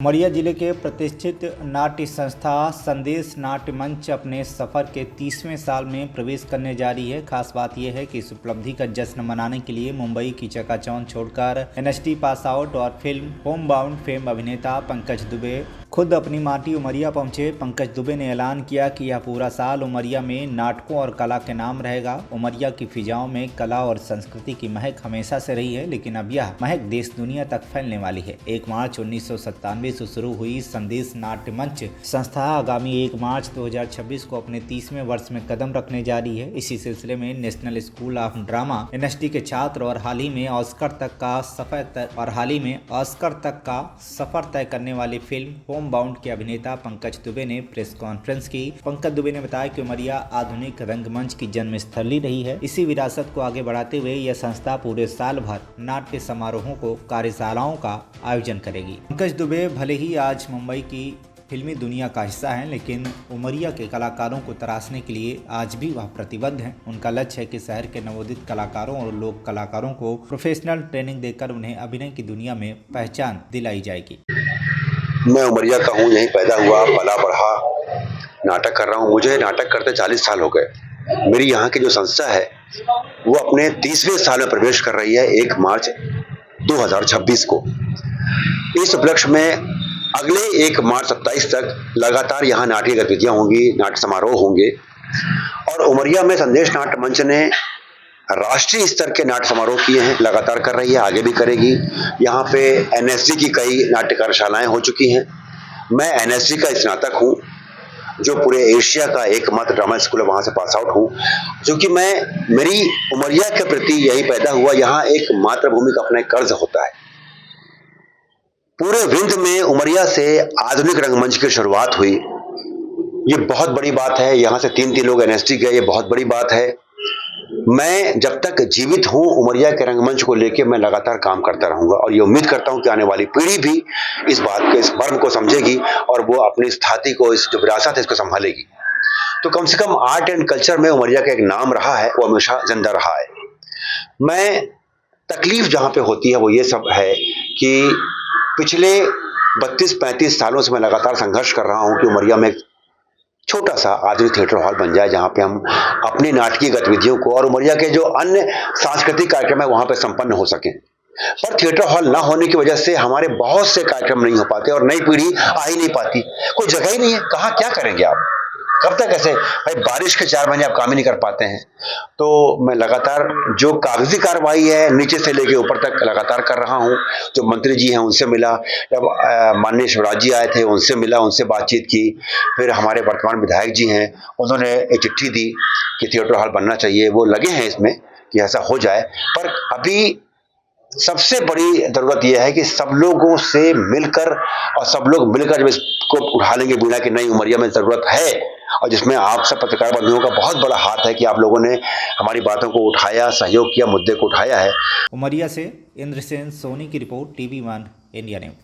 उमरिया जिले के प्रतिष्ठित नाट्य संस्था संदेश नाट्य मंच अपने सफर के 30वें साल में प्रवेश करने जा रही है। खास बात यह है कि इस उपलब्धि का जश्न मनाने के लिए मुंबई की चकाचौंध छोड़कर एनएसडी पास आउट और फिल्म होम बाउंड फेम अभिनेता पंकज दुबे खुद अपनी माटी उमरिया पहुंचे। पंकज दुबे ने ऐलान किया कि यह पूरा साल उमरिया में नाटकों और कला के नाम रहेगा। उमरिया की फिजाओं में कला और संस्कृति की महक हमेशा से रही है, लेकिन अब यह महक देश दुनिया तक फैलने वाली है। 1 मार्च 1997 से शुरू हुई संदेश नाट्य मंच संस्था आगामी 1 मार्च 2026 को अपने 30वें वर्ष में कदम रखने जा रही है। इसी सिलसिले में national school of drama NSD के छात्र और हाल ही में ऑस्कर तक का सफर तय करने वाली फिल्म होम बाउंड के अभिनेता पंकज दुबे ने प्रेस कॉन्फ्रेंस की। पंकज दुबे ने बताया कि उमरिया आधुनिक रंगमंच की जन्मस्थली रही है। इसी विरासत को आगे बढ़ाते हुए यह संस्था पूरे साल भर नाट्य समारोहों को कार्यशालाओं का आयोजन करेगी। पंकज दुबे भले ही आज मुंबई की फिल्मी दुनिया का हिस्सा हैं, लेकिन उमरिया के कलाकारों को तराशने के लिए आज भी वह प्रतिबद्ध हैं। उनका लक्ष्य है कि शहर के नवोदित कलाकारों और लोक कलाकारों को प्रोफेशनल ट्रेनिंग देकर उन्हें अभिनय की दुनिया में पहचान दिलाई जाएगी। मैं उमरिया का हूँ, यहीं पैदा हुआ पला बढ़ा, नाटक कर रहा हूँ। मुझे नाटक करते 40 साल हो गए। मेरी यहाँ की जो संस्था है वो अपने 30वें साल में प्रवेश कर रही है 1 मार्च 2026 को। इस उपलक्ष्य में अगले 1 मार्च 27 तक लगातार यहाँ नाट्य गतिविधियाँ होंगी, नाट्य समारोह होंगे और उमरिया में संदेश नाट्य मंच ने राष्ट्रीय स्तर के नाट्य समारोह किए हैं, लगातार कर रही है, आगे भी करेगी। यहाँ पे एनएसडी की कई नाट्य कार्यशालाएं हो चुकी हैं। मैं एनएसडी का स्नातक हूँ, जो पूरे एशिया का एकमात्र ड्रामा स्कूल है, वहाँ से पास आउट हूँ। क्योंकि मेरी उमरिया के प्रति यही पैदा हुआ, यहाँ एक मातृभूमि का अपना कर्ज होता है। पूरे विंध्य में उमरिया से आधुनिक रंगमंच की शुरुआत हुई, ये बहुत बड़ी बात है। यहाँ से 3 लोग एनएसडी गए, ये बहुत बड़ी बात है। मैं जब तक जीवित हूं उमरिया के रंगमंच को लेकर मैं लगातार काम करता रहूंगा और ये उम्मीद करता हूं कि आने वाली पीढ़ी भी इस बात के इस मर्म को समझेगी और वो अपनी इस थाती को, इस जो विरासत है, इसको संभालेगी। तो कम से कम आर्ट एंड कल्चर में उमरिया का एक नाम रहा है, वो हमेशा जिंदा रहा है। मैं तकलीफ जहां पे होती है वो ये सब है कि पिछले 32-35 सालों से मैं लगातार संघर्ष कर रहा हूं कि उमरिया में छोटा सा आधुनिक थिएटर हॉल बन जाए, जहां पे हम अपनी नाटकीय गतिविधियों को और उमरिया के जो अन्य सांस्कृतिक कार्यक्रम है वहां पे संपन्न हो सके। पर थिएटर हॉल ना होने की वजह से हमारे बहुत से कार्यक्रम नहीं हो पाते और नई पीढ़ी आ ही नहीं पाती। कोई जगह ही नहीं है, कहाँ क्या करेंगे आप, कब तक ऐसे भाई, बारिश के 4 महीने आप काम ही नहीं कर पाते हैं। तो मैं लगातार जो कागजी कार्रवाई है नीचे से लेके ऊपर तक लगातार कर रहा हूं। जो मंत्री जी हैं उनसे मिला, जब माननीय शिवराज जी आए थे उनसे मिला, उनसे बातचीत की। फिर हमारे वर्तमान विधायक जी हैं, उन्होंने एक चिट्ठी दी कि थिएटर हॉल बनना चाहिए। वो लगे हैं इसमें कि ऐसा हो जाए, पर अभी सबसे बड़ी जरूरत यह है कि सब लोगों से मिलकर और सब लोग मिलकर जब इसको उठा लेंगे बीड़ा कि नहीं उमरिया में जरूरत है, और जिसमें आप सब पत्रकार बंधुओं का बहुत बड़ा हाथ है कि आप लोगों ने हमारी बातों को उठाया, सहयोग किया, मुद्दे को उठाया है। उमरिया से इंद्रसेन सोनी की रिपोर्ट, TV1 इंडिया न्यूज।